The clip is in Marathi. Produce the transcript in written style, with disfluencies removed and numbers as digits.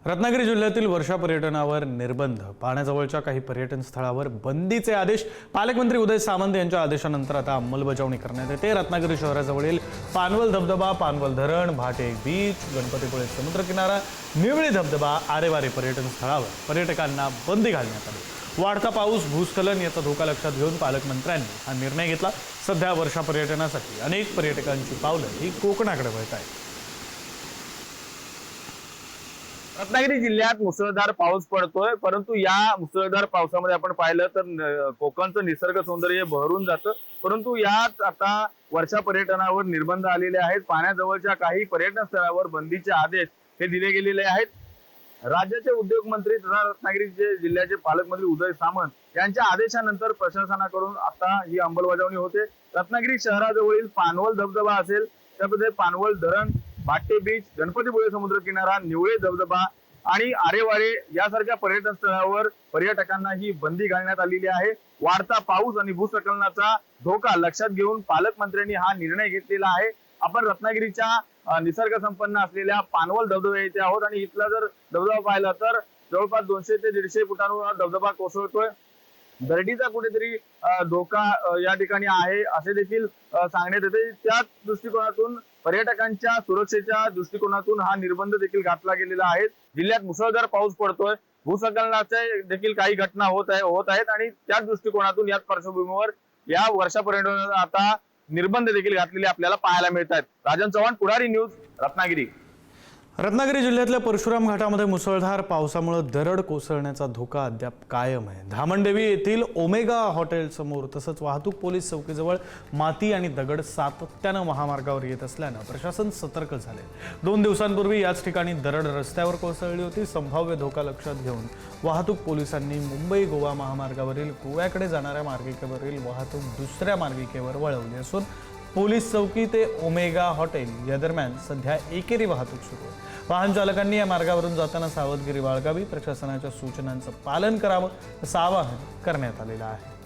रत्नागिरी जिल्ह्यातील वर्षा पर्यटनावर निर्बंध, पाण्याजवळच्या काही पर्यटन स्थळावर बंदीचे आदेश पालकमंत्री उदय सामंत यांच्या आदेशानंतर आता अंमलबजावणी करण्यात येते। रत्नागिरी शहराजवळील पानवल धबधबा, पानवल धरण, भाटे बीच, गणपतीपुळे समुद्रकिनारा, निवळी धबधबा, आरेवारे पर्यटन स्थळावर पर्यटकांना बंदी घालण्यात आली। वाढता पाऊस, भूस्खलन याचा धोका लक्षात घेऊन पालकमंत्र्यांनी हा निर्णय घेतला। सध्या वर्षा पर्यटनासाठी अनेक पर्यटकांची पावलं ही कोकणाकडे वळत आहेत। रत्नागिरी जिल्ह्यात मुसळधार पाऊस पडतोय, परंतु या मुसळधार पावसामध्ये आपण पाहिलं तर कोकणचं निसर्ग सौंदर्य बहरून जातं। परंतु यात आता वर्षा पर्यटनावर निर्बंध आलेले आहेत। पाण्याजवळच्या काही पर्यटन स्थळावर बंदीचे आदेश हे दिले गेलेले आहेत। राज्याचे उद्योग मंत्री तथा रत्नागिरी जिल्ह्याचे पालकमंत्री उदय सामंत यांच्या आदेशानंतर प्रशासनाकडून आता ही अंमलबजावणी होते। रत्नागिरी शहराजवळील पानवल धबधबा असेल, त्यामध्ये पानवल धरण, भाटे बीच, गणपतीपुळे समुद्रकिनारा, निवळे धबधबा आणि आरेवारे यासारख्या पर्यटन स्थळावर पर्यटकांना ही बंदी घालण्यात आलेली आहे। वाढता पाऊस आणि भूस्खलनाचा धोका लक्षात घेऊन पालकमंत्र्यांनी हा निर्णय घेतलेला आहे। आपण रत्नागिरीच्या निसर्ग संपन्न असलेल्या पानवल धबधबा येथे आहोत आणि इथला जर धबधबा पाहिला तर जवळपास 200 ते 150 फुटांवर धबधबा कोसळतोय। दरडीचा कुठेतरी धोका या ठिकाणी आहे असे देखील सांगण्यात येते। त्याच दृष्टिकोनातून पर्यटकांच्या सुरक्षेच्या दृष्टिकोनातून हा निर्बंध देखील घातला गेलेला आहे। जिल्ह्यात मुसळधार पाऊस पडतोय, भूस्खलनाच्या देखील काही घटना होत आहेत आणि त्याच दृष्टिकोनातून याच पार्श्वभूमीवर या वर्षापर्यंत आता निर्बंध देखील घातलेले आपल्याला पाहायला मिळत आहेत। राजन चव्हाण, पुढारी न्यूज, रत्नागिरी। रत्नागिरी जिल्ह्यातल्या परशुराम घाटामध्ये मुसळधार पावसामुळे दरड कोसळण्याचा धोका अद्याप कायम आहे। धामणदेवी येथील ओमेगा हॉटेल समोर तसंच वाहतूक पोलीस चौकीजवळ माती आणि दगड सातत्यानं महामार्गावर येत असल्यानं प्रशासन सतर्क झाले। 2 दिवसांपूर्वी याच ठिकाणी दरड रस्त्यावर कोसळली होती। संभाव्य धोका लक्षात घेऊन वाहतूक पोलिसांनी मुंबई गोवा महामार्गावरील गोव्याकडे जाणाऱ्या मार्गिकेवरील वाहतूक दुसऱ्या मार्गिकेवर वळवली असून पोलीस चौकी ते ओमेगा हॉटेल या दरम्यान सध्या एकेरी वाहतूक सुरू आहे। वाहन चालकांनी या मार्गावरून जाताना सावधगिरी बाळगावी, प्रशासनाच्या सूचनांचं पालन करावं असं आवाहन करण्यात आलेलं आहे।